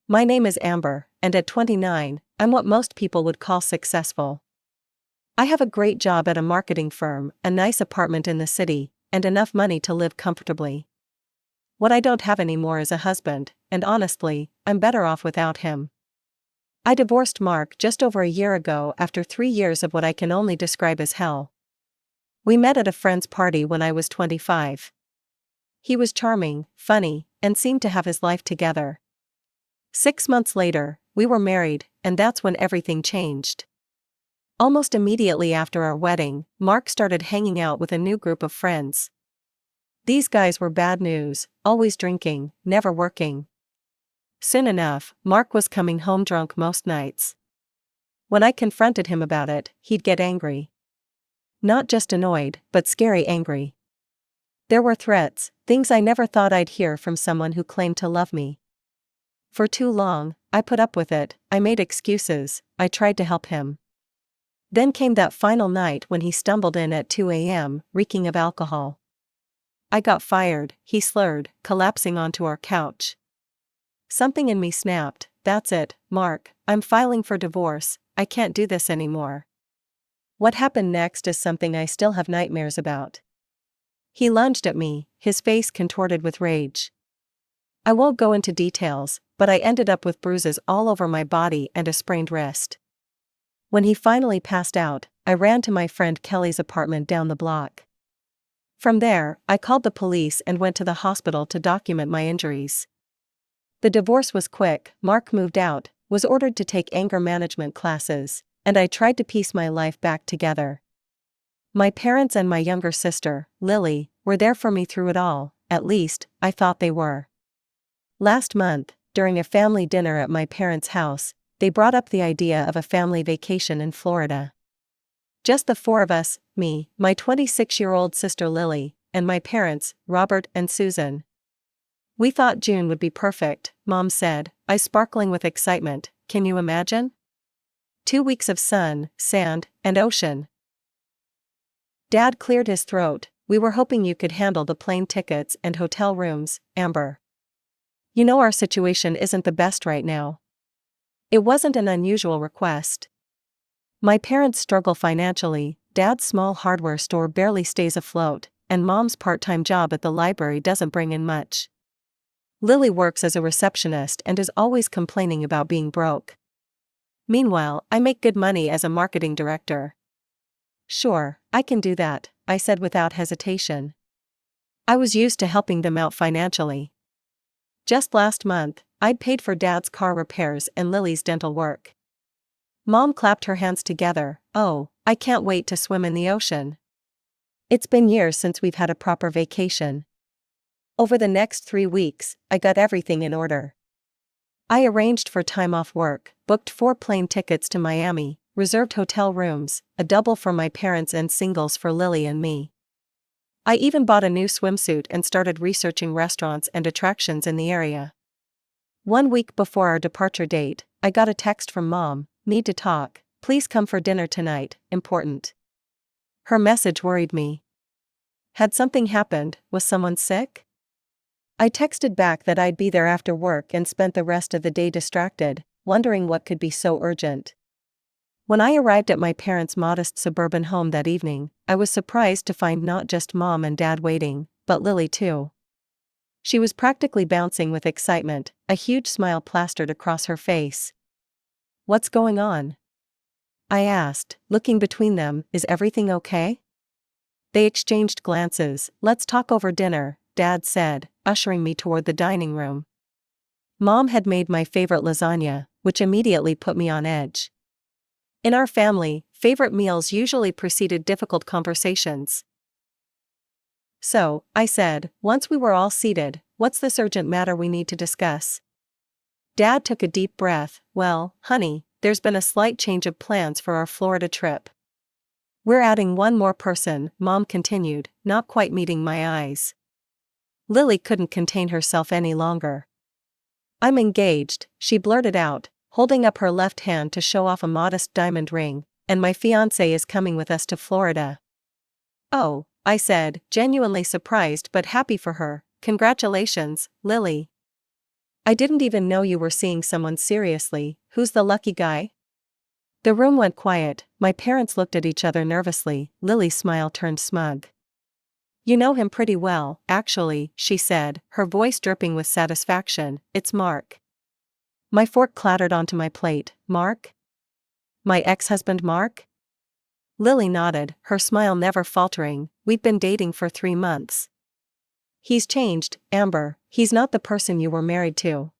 My name is Amber, and at 29, I'm what most people would call successful. I have a great job at a marketing firm, a nice apartment in the city, and enough money to live comfortably. What I don't have anymore is a husband, and honestly, I'm better off without him. I divorced Mark just over a year ago after 3 years of what I can only describe as hell. We met at a friend's party when I was 25. He was charming, funny, and seemed to have his life together. 6 months later, we were married, and that's when everything changed. Almost immediately after our wedding, Mark started hanging out with a new group of friends. These guys were bad news, always drinking, never working. Soon enough, Mark was coming home drunk most nights. When I confronted him about it, he'd get angry. Not just annoyed, but scary angry. There were threats, things I never thought I'd hear from someone who claimed to love me. For too long, I put up with it, I made excuses, I tried to help him. Then came that final night when he stumbled in at 2 a.m., reeking of alcohol. I got fired, he slurred, collapsing onto our couch. Something in me snapped, that's it, Mark, I'm filing for divorce, I can't do this anymore. What happened next is something I still have nightmares about. He lunged at me, his face contorted with rage. I won't go into details, but I ended up with bruises all over my body and a sprained wrist. When he finally passed out, I ran to my friend Kelly's apartment down the block. From there, I called the police and went to the hospital to document my injuries. The divorce was quick, Mark moved out, was ordered to take anger management classes, and I tried to piece my life back together. My parents and my younger sister, Lily, were there for me through it all, at least, I thought they were. Last month, during a family dinner at my parents' house, they brought up the idea of a family vacation in Florida. Just the 4 of us, me, my 26-year-old sister Lily, and my parents, Robert and Susan. We thought June would be perfect, Mom said, eyes sparkling with excitement, can you imagine? 2 weeks of sun, sand, and ocean. Dad cleared his throat, we were hoping you could handle the plane tickets and hotel rooms, Amber. You know our situation isn't the best right now. It wasn't an unusual request. My parents struggle financially, Dad's small hardware store barely stays afloat, and Mom's part-time job at the library doesn't bring in much. Lily works as a receptionist and is always complaining about being broke. Meanwhile, I make good money as a marketing director. Sure, I can do that, I said without hesitation. I was used to helping them out financially. Just last month, I'd paid for Dad's car repairs and Lily's dental work. Mom clapped her hands together, oh, I can't wait to swim in the ocean. It's been years since we've had a proper vacation. Over the next 3 weeks, I got everything in order. I arranged for time off work, booked 4 plane tickets to Miami, reserved hotel rooms, a double for my parents and singles for Lily and me. I even bought a new swimsuit and started researching restaurants and attractions in the area. 1 week before our departure date, I got a text from Mom, need to talk, please come for dinner tonight, important. Her message worried me. Had something happened, was someone sick? I texted back that I'd be there after work and spent the rest of the day distracted, wondering what could be so urgent. When I arrived at my parents' modest suburban home that evening, I was surprised to find not just Mom and Dad waiting, but Lily too. She was practically bouncing with excitement, a huge smile plastered across her face. What's going on? I asked, looking between them, is everything okay? They exchanged glances, let's talk over dinner, Dad said, ushering me toward the dining room. Mom had made my favorite lasagna, which immediately put me on edge. In our family, favorite meals usually preceded difficult conversations. So, I said, once we were all seated, what's this urgent matter we need to discuss? Dad took a deep breath, well, honey, there's been a slight change of plans for our Florida trip. We're adding 1 more person, Mom continued, not quite meeting my eyes. Lily couldn't contain herself any longer. I'm engaged, she blurted out, holding up her left hand to show off a modest diamond ring, and my fiancé is coming with us to Florida. Oh, I said, genuinely surprised but happy for her, congratulations, Lily. I didn't even know you were seeing someone seriously. Who's the lucky guy?" The room went quiet. My parents looked at each other nervously. Lily's smile turned smug. "You know him pretty well, actually," she said, her voice dripping with satisfaction. "It's Mark." My fork clattered onto my plate. "Mark? My ex-husband Mark?" Lily nodded, her smile never faltering. "We've been dating for 3 months. He's changed, Amber. He's not the person you were married to."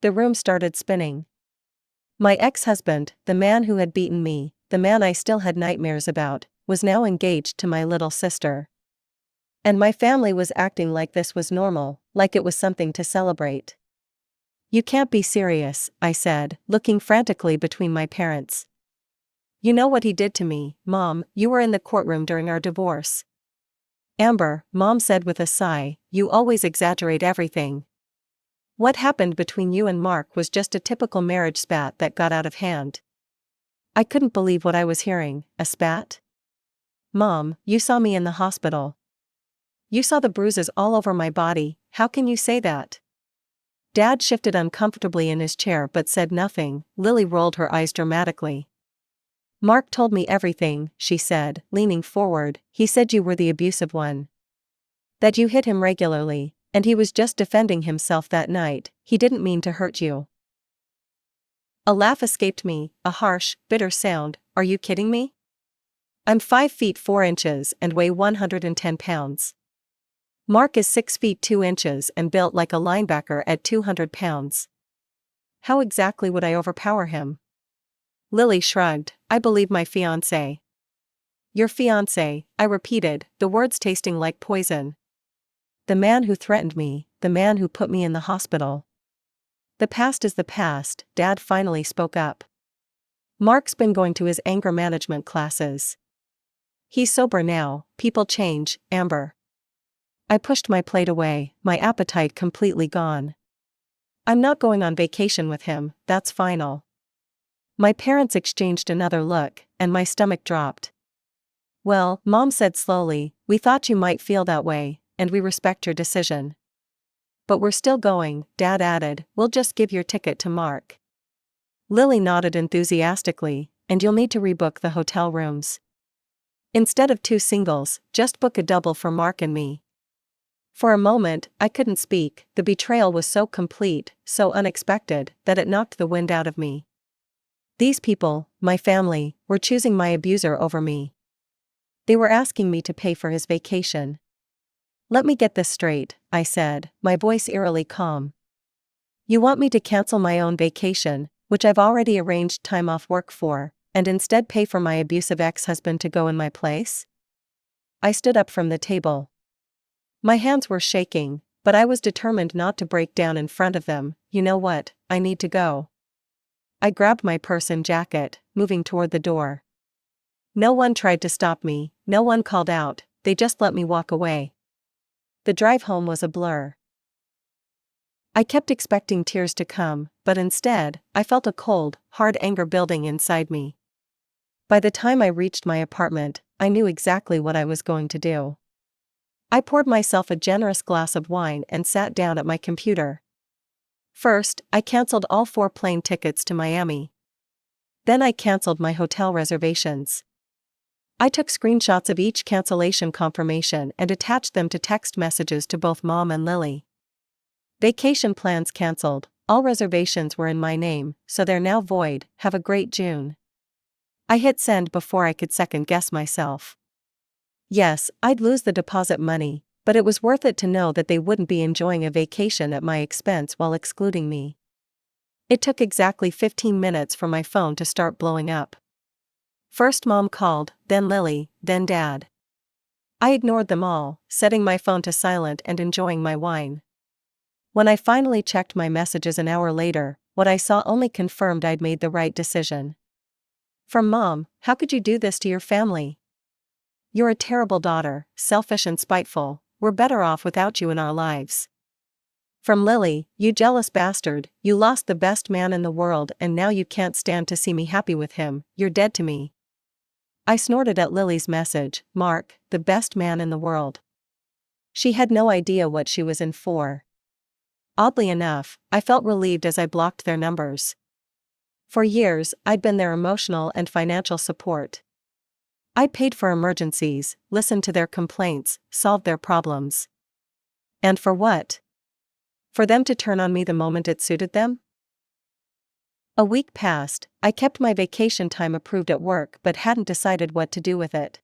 The room started spinning. My ex-husband, the man who had beaten me, the man I still had nightmares about, was now engaged to my little sister. And my family was acting like this was normal, like it was something to celebrate. "You can't be serious," I said, looking frantically between my parents. "You know what he did to me, Mom. You were in the courtroom during our divorce." "Amber," Mom said with a sigh, "you always exaggerate everything. What happened between you and Mark was just a typical marriage spat that got out of hand." I couldn't believe what I was hearing. A spat? "Mom, you saw me in the hospital. You saw the bruises all over my body. How can you say that?" Dad shifted uncomfortably in his chair but said nothing. Lily rolled her eyes dramatically. "Mark told me everything," she said, leaning forward. "He said you were the abusive one. That you hit him regularly, and he was just defending himself that night. He didn't mean to hurt you." A laugh escaped me, a harsh, bitter sound. "Are you kidding me? I'm 5 feet 4 inches and weigh 110 pounds. Mark is 6 feet 2 inches and built like a linebacker at 200 pounds. How exactly would I overpower him?" Lily shrugged. "I believe my fiancé." "Your fiancé," I repeated, the words tasting like poison. "The man who threatened me, the man who put me in the hospital." "The past is the past," Dad finally spoke up. "Mark's been going to his anger management classes. He's sober now. People change, Amber." I pushed my plate away, my appetite completely gone. "I'm not going on vacation with him, that's final." My parents exchanged another look, and my stomach dropped. "Well," Mom said slowly, "we thought you might feel that way, and we respect your decision. But we're still going," Dad added. "We'll just give your ticket to Mark." Lily nodded enthusiastically. "And you'll need to rebook the hotel rooms. Instead of 2 singles, just book a double for Mark and me." For a moment, I couldn't speak. The betrayal was so complete, so unexpected, that it knocked the wind out of me. These people, my family, were choosing my abuser over me. They were asking me to pay for his vacation. "Let me get this straight," I said, my voice eerily calm. "You want me to cancel my own vacation, which I've already arranged time off work for, and instead pay for my abusive ex-husband to go in my place?" I stood up from the table. My hands were shaking, but I was determined not to break down in front of them. "You know what, I need to go." I grabbed my purse and jacket, moving toward the door. No one tried to stop me, no one called out, they just let me walk away. The drive home was a blur. I kept expecting tears to come, but instead, I felt a cold, hard anger building inside me. By the time I reached my apartment, I knew exactly what I was going to do. I poured myself a generous glass of wine and sat down at my computer. First, I canceled all 4 plane tickets to Miami. Then I canceled my hotel reservations. I took screenshots of each cancellation confirmation and attached them to text messages to both Mom and Lily. Vacation plans canceled, all reservations were in my name, so they're now void. Have a great June. I hit send before I could second guess myself. Yes, I'd lose the deposit money, but it was worth it to know that they wouldn't be enjoying a vacation at my expense while excluding me. It took exactly 15 minutes for my phone to start blowing up. First Mom called, then Lily, then Dad. I ignored them all, setting my phone to silent and enjoying my wine. When I finally checked my messages an hour later, what I saw only confirmed I'd made the right decision. From Mom, "How could you do this to your family? You're a terrible daughter, selfish and spiteful. We're better off without you in our lives." From Lily, "You jealous bastard, you lost the best man in the world and now you can't stand to see me happy with him, you're dead to me." I snorted at Lily's message. Mark, the best man in the world. She had no idea what she was in for. Oddly enough, I felt relieved as I blocked their numbers. For years, I'd been their emotional and financial support. I paid for emergencies, listened to their complaints, solved their problems. And for what? For them to turn on me the moment it suited them? A week passed. I kept my vacation time approved at work but hadn't decided what to do with it.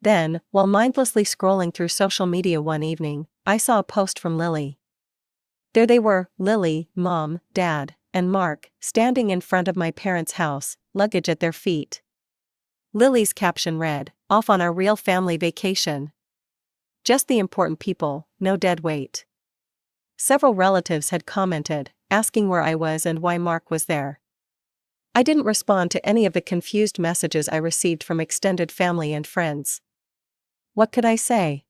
Then, while mindlessly scrolling through social media one evening, I saw a post from Lily. There they were, Lily, Mom, Dad, and Mark, standing in front of my parents' house, luggage at their feet. Lily's caption read, "Off on our real family vacation. Just the important people, no dead weight." Several relatives had commented, asking where I was and why Mark was there. I didn't respond to any of the confused messages I received from extended family and friends. What could I say?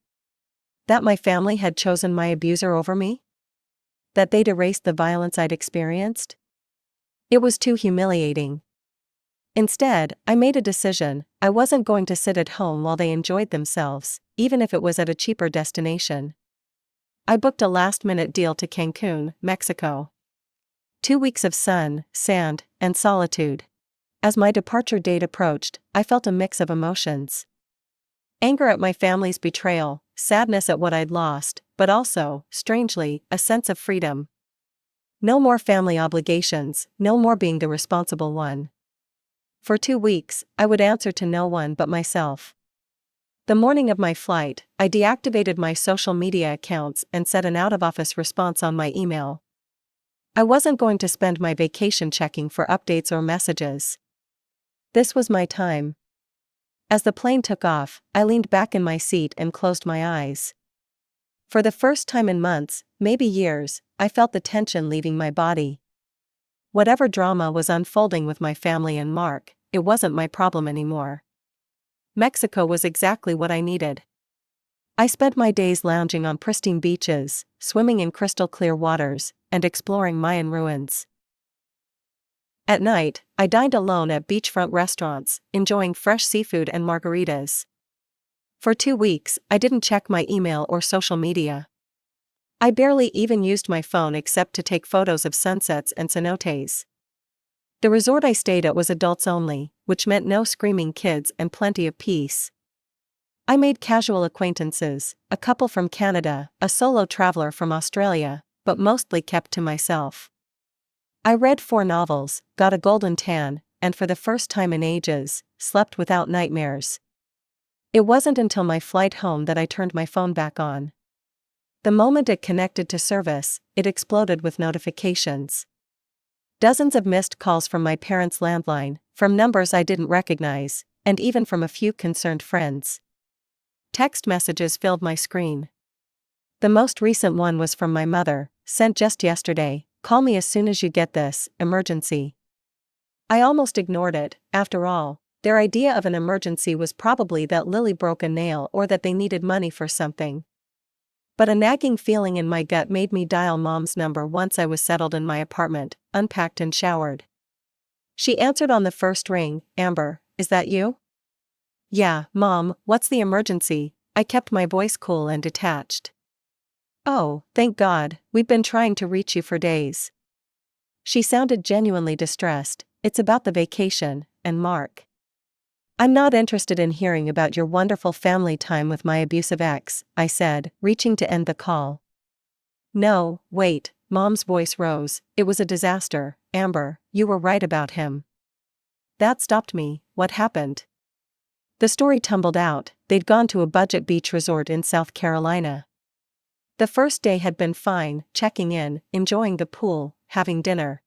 That my family had chosen my abuser over me? That they'd erased the violence I'd experienced? It was too humiliating. Instead, I made a decision. I wasn't going to sit at home while they enjoyed themselves, even if it was at a cheaper destination. I booked a last-minute deal to Cancun, Mexico. 2 weeks of sun, sand, and solitude. As my departure date approached, I felt a mix of emotions. Anger at my family's betrayal, sadness at what I'd lost, but also, strangely, a sense of freedom. No more family obligations, no more being the responsible one. For 2 weeks, I would answer to no one but myself. The morning of my flight, I deactivated my social media accounts and set an out-of-office response on my email. I wasn't going to spend my vacation checking for updates or messages. This was my time. As the plane took off, I leaned back in my seat and closed my eyes. For the first time in months, maybe years, I felt the tension leaving my body. Whatever drama was unfolding with my family and Mark, it wasn't my problem anymore. Mexico was exactly what I needed. I spent my days lounging on pristine beaches, swimming in crystal-clear waters, and exploring Mayan ruins. At night, I dined alone at beachfront restaurants, enjoying fresh seafood and margaritas. For 2 weeks, I didn't check my email or social media. I barely even used my phone except to take photos of sunsets and cenotes. The resort I stayed at was adults only, which meant no screaming kids and plenty of peace. I made casual acquaintances, a couple from Canada, a solo traveler from Australia, but mostly kept to myself. I read 4 novels, got a golden tan, and for the first time in ages, slept without nightmares. It wasn't until my flight home that I turned my phone back on. The moment it connected to service, it exploded with notifications. Dozens of missed calls from my parents' landline, from numbers I didn't recognize, and even from a few concerned friends. Text messages filled my screen. The most recent one was from my mother, sent just yesterday, "Call me as soon as you get this, emergency." I almost ignored it. After all, their idea of an emergency was probably that Lily broke a nail or that they needed money for something. But a nagging feeling in my gut made me dial Mom's number once I was settled in my apartment, unpacked and showered. She answered on the first ring. "Amber, is that you?" "Yeah, Mom, what's the emergency?" I kept my voice cool and detached. "Oh, thank God, we've been trying to reach you for days." She sounded genuinely distressed. "It's about the vacation, and Mark." "I'm not interested in hearing about your wonderful family time with my abusive ex," I said, reaching to end the call. "No, wait," Mom's voice rose. "It was a disaster, Amber, you were right about him." That stopped me. What happened? The story tumbled out. They'd gone to a budget beach resort in South Carolina. The first day had been fine, checking in, enjoying the pool, having dinner.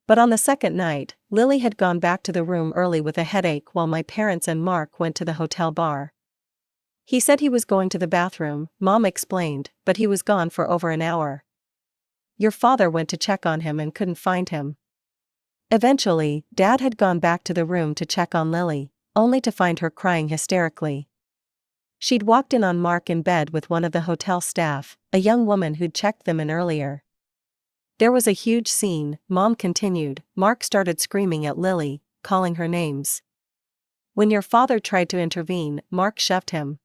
But on the second night, Lily had gone back to the room early with a headache while my parents and Mark went to the hotel bar. "He said he was going to the bathroom," Mom explained, "but he was gone for over an hour. Your father went to check on him and couldn't find him." Eventually, Dad had gone back to the room to check on Lily, only to find her crying hysterically. She'd walked in on Mark in bed with one of the hotel staff, a young woman who'd checked them in earlier. There was a huge scene, Mom continued. Mark started screaming at Lily, calling her names. When your father tried to intervene, Mark shoved him.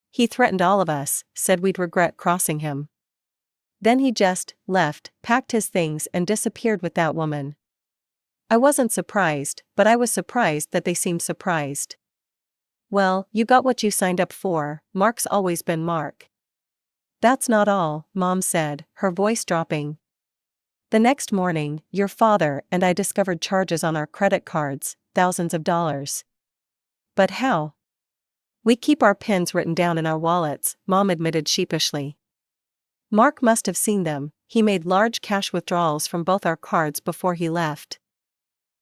He threatened all of us, said we'd regret crossing him. Then he just left, packed his things and disappeared with that woman. I wasn't surprised, but I was surprised that they seemed surprised. Well, you got what you signed up for. Mark's always been Mark. That's not all, Mom said, her voice dropping. The next morning, your father and I discovered charges on our credit cards, thousands of dollars. But how? We keep our PINs written down in our wallets, Mom admitted sheepishly. Mark must have seen them. He made large cash withdrawals from both our cards before he left.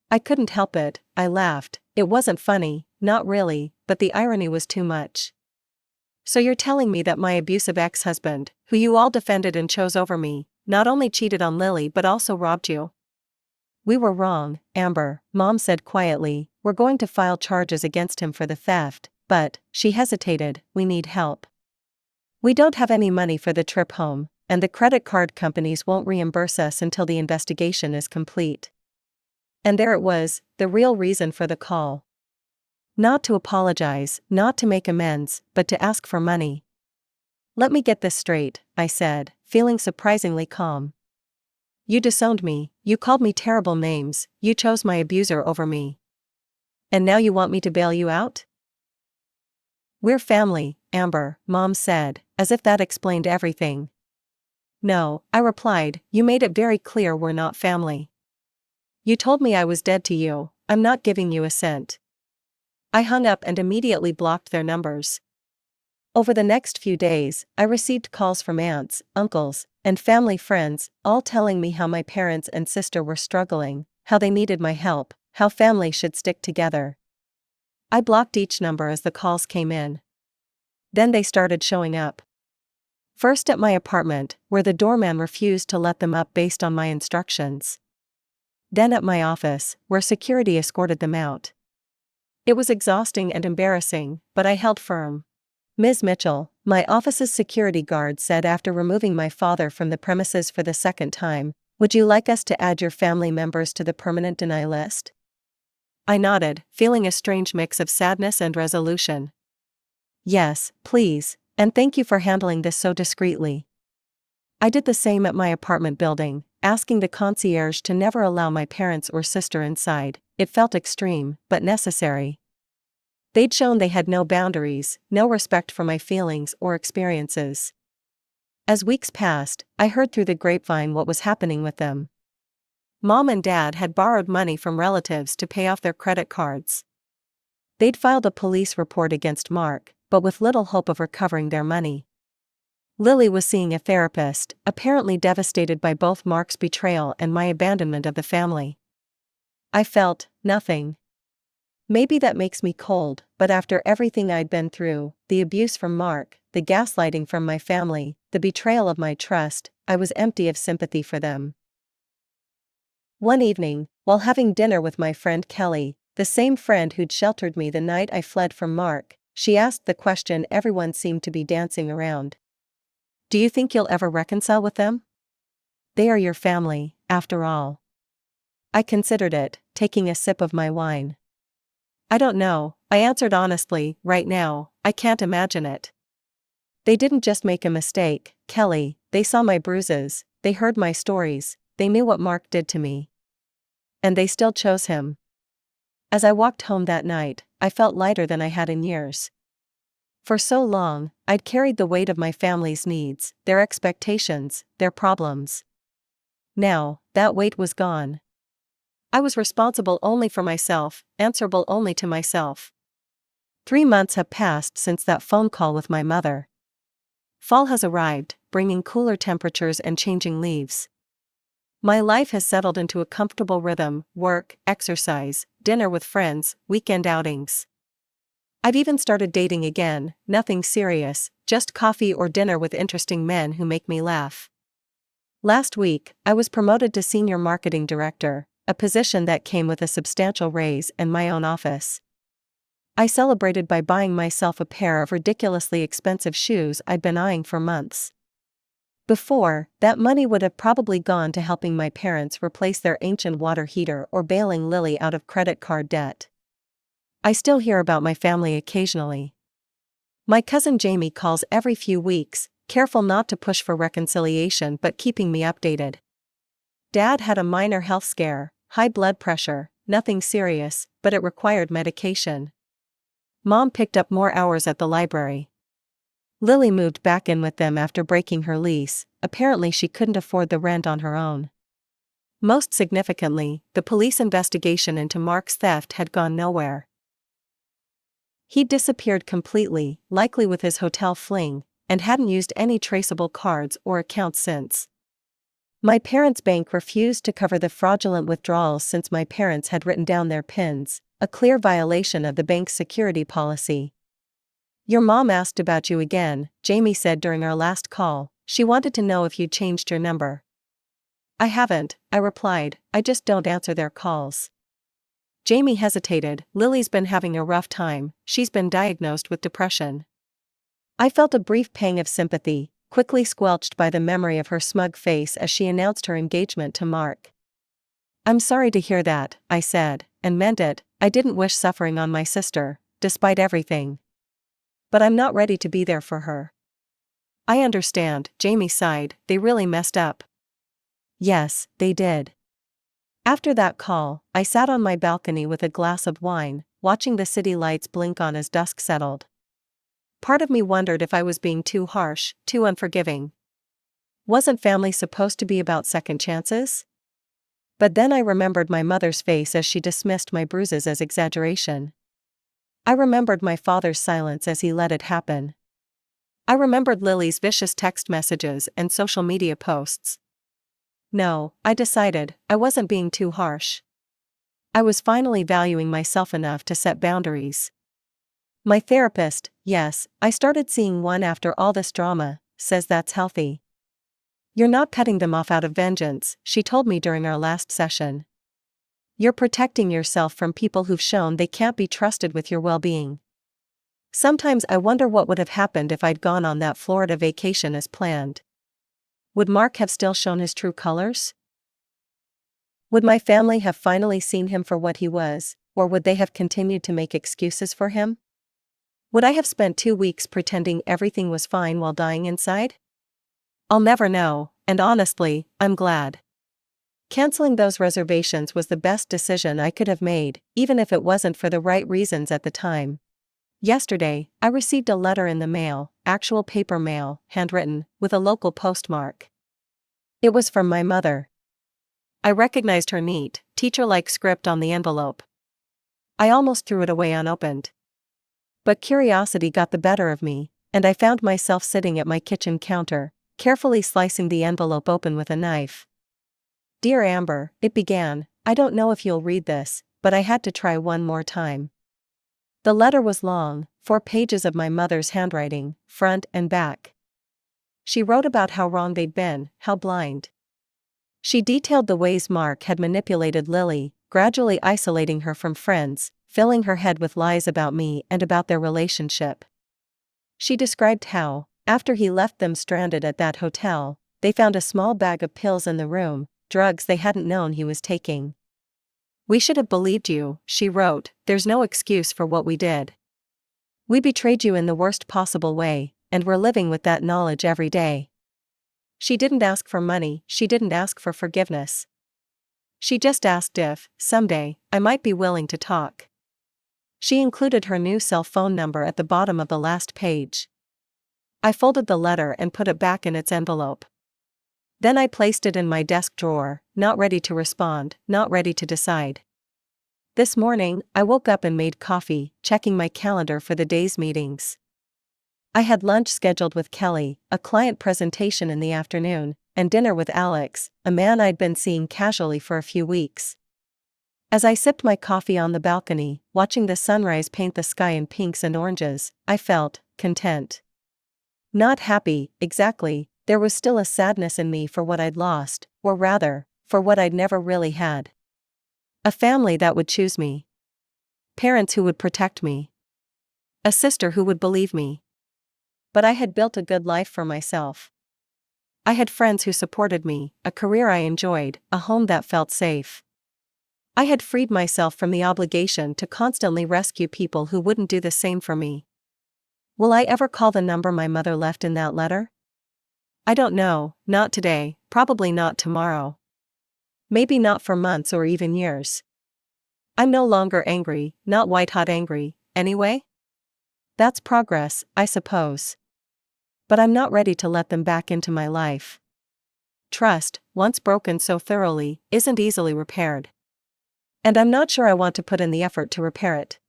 I couldn't help it, I laughed. It wasn't funny, not really, but the irony was too much. So you're telling me that my abusive ex-husband, who you all defended and chose over me, not only cheated on Lily but also robbed you? We were wrong, Amber, Mom said quietly. We're going to file charges against him for the theft, but, she hesitated, we need help. We don't have any money for the trip home, and the credit card companies won't reimburse us until the investigation is complete. And there it was, the real reason for the call. Not to apologize, not to make amends, but to ask for money. Let me get this straight, I said, feeling surprisingly calm. You disowned me, you called me terrible names, you chose my abuser over me. And now you want me to bail you out? We're family, Amber, Mom said, as if that explained everything. No, I replied, you made it very clear we're not family. You told me I was dead to you, I'm not giving you a cent. I hung up and immediately blocked their numbers. Over the next few days, I received calls from aunts, uncles, and family friends, all telling me how my parents and sister were struggling, how they needed my help, how family should stick together. I blocked each number as the calls came in. Then they started showing up. First at my apartment, where the doorman refused to let them up based on my instructions. Then at my office, where security escorted them out. It was exhausting and embarrassing, but I held firm. Ms. Mitchell, my office's security guard said after removing my father from the premises for the second time, would you like us to add your family members to the permanent deny list? I nodded, feeling a strange mix of sadness and resolution. Yes, please, and thank you for handling this so discreetly. I did the same at my apartment building, asking the concierge to never allow my parents or sister inside. It felt extreme, but necessary. They'd shown they had no boundaries, no respect for my feelings or experiences. As weeks passed, I heard through the grapevine what was happening with them. Mom and Dad had borrowed money from relatives to pay off their credit cards. They'd filed a police report against Mark, but with little hope of recovering their money. Lily was seeing a therapist, apparently devastated by both Mark's betrayal and my abandonment of the family. I felt nothing. Maybe that makes me cold, but after everything I'd been through, the abuse from Mark, the gaslighting from my family, the betrayal of my trust, I was empty of sympathy for them. One evening, while having dinner with my friend Kelly, the same friend who'd sheltered me the night I fled from Mark, she asked the question everyone seemed to be dancing around. Do you think you'll ever reconcile with them? They are your family, after all. I considered it, taking a sip of my wine. I don't know, I answered honestly. Right now, I can't imagine it. They didn't just make a mistake, Kelly, they saw my bruises, they heard my stories, they knew what Mark did to me. And they still chose him. As I walked home that night, I felt lighter than I had in years. For so long, I'd carried the weight of my family's needs, their expectations, their problems. Now, that weight was gone. I was responsible only for myself, answerable only to myself. 3 months have passed since that phone call with my mother. Fall has arrived, bringing cooler temperatures and changing leaves. My life has settled into a comfortable rhythm: work, exercise, dinner with friends, weekend outings. I've even started dating again, nothing serious, just coffee or dinner with interesting men who make me laugh. Last week, I was promoted to senior marketing director, a position that came with a substantial raise and my own office. I celebrated by buying myself a pair of ridiculously expensive shoes I'd been eyeing for months. Before, that money would have probably gone to helping my parents replace their ancient water heater or bailing Lily out of credit card debt. I still hear about my family occasionally. My cousin Jamie calls every few weeks, careful not to push for reconciliation but keeping me updated. Dad had a minor health scare, high blood pressure, nothing serious, but it required medication. Mom picked up more hours at the library. Lily moved back in with them after breaking her lease. Apparently she couldn't afford the rent on her own. Most significantly, the police investigation into Mark's theft had gone nowhere. He'd disappeared completely, likely with his hotel fling, and hadn't used any traceable cards or accounts since. My parents' bank refused to cover the fraudulent withdrawals since my parents had written down their PINs, a clear violation of the bank's security policy. Your mom asked about you again, Jamie said during our last call. She wanted to know if you'd changed your number. I haven't, I replied, I just don't answer their calls. Jamie hesitated. Lily's been having a rough time, she's been diagnosed with depression. I felt a brief pang of sympathy, quickly squelched by the memory of her smug face as she announced her engagement to Mark. I'm sorry to hear that, I said, and meant it. I didn't wish suffering on my sister, despite everything. But I'm not ready to be there for her. I understand, Jamie sighed, they really messed up. Yes, they did. After that call, I sat on my balcony with a glass of wine, watching the city lights blink on as dusk settled. Part of me wondered if I was being too harsh, too unforgiving. Wasn't family supposed to be about second chances? But then I remembered my mother's face as she dismissed my bruises as exaggeration. I remembered my father's silence as he let it happen. I remembered Lily's vicious text messages and social media posts. No, I decided, I wasn't being too harsh. I was finally valuing myself enough to set boundaries. My therapist, yes, I started seeing one after all this drama, says that's healthy. You're not cutting them off out of vengeance, she told me during our last session. You're protecting yourself from people who've shown they can't be trusted with your well-being. Sometimes I wonder what would have happened if I'd gone on that Florida vacation as planned. Would Mark have still shown his true colors? Would my family have finally seen him for what he was, or would they have continued to make excuses for him? Would I have spent 2 weeks pretending everything was fine while dying inside? I'll never know, and honestly, I'm glad. Canceling those reservations was the best decision I could have made, even if it wasn't for the right reasons at the time. Yesterday, I received a letter in the mail, actual paper mail, handwritten, with a local postmark. It was from my mother. I recognized her neat, teacher-like script on the envelope. I almost threw it away unopened. But curiosity got the better of me, and I found myself sitting at my kitchen counter, carefully slicing the envelope open with a knife. Dear Amber, it began, I don't know if you'll read this, but I had to try one more time. The letter was long, 4 pages of my mother's handwriting, front and back. She wrote about how wrong they'd been, how blind. She detailed the ways Mark had manipulated Lily, gradually isolating her from friends, filling her head with lies about me and about their relationship. She described how, after he left them stranded at that hotel, they found a small bag of pills in the room, drugs they hadn't known he was taking. We should have believed you, she wrote, there's no excuse for what we did. We betrayed you in the worst possible way, and we're living with that knowledge every day. She didn't ask for money, she didn't ask for forgiveness. She just asked if, someday, I might be willing to talk. She included her new cell phone number at the bottom of the last page. I folded the letter and put it back in its envelope. Then I placed it in my desk drawer, not ready to respond, not ready to decide. This morning, I woke up and made coffee, checking my calendar for the day's meetings. I had lunch scheduled with Kelly, a client presentation in the afternoon, and dinner with Alex, a man I'd been seeing casually for a few weeks. As I sipped my coffee on the balcony, watching the sunrise paint the sky in pinks and oranges, I felt content. Not happy, exactly. There was still a sadness in me for what I'd lost, or rather, for what I'd never really had. A family that would choose me. Parents who would protect me. A sister who would believe me. But I had built a good life for myself. I had friends who supported me, a career I enjoyed, a home that felt safe. I had freed myself from the obligation to constantly rescue people who wouldn't do the same for me. Will I ever call the number my mother left in that letter? I don't know, not today, probably not tomorrow. Maybe not for months or even years. I'm no longer angry, not white-hot angry, anyway? That's progress, I suppose. But I'm not ready to let them back into my life. Trust, once broken so thoroughly, isn't easily repaired. And I'm not sure I want to put in the effort to repair it.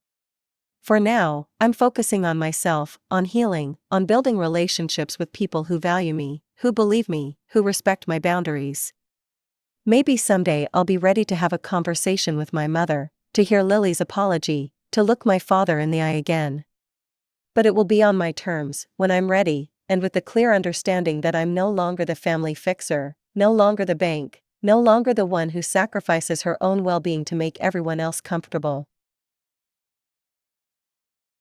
For now, I'm focusing on myself, on healing, on building relationships with people who value me, who believe me, who respect my boundaries. Maybe someday I'll be ready to have a conversation with my mother, to hear Lily's apology, to look my father in the eye again. But it will be on my terms, when I'm ready, and with the clear understanding that I'm no longer the family fixer, no longer the bank, no longer the one who sacrifices her own well-being to make everyone else comfortable.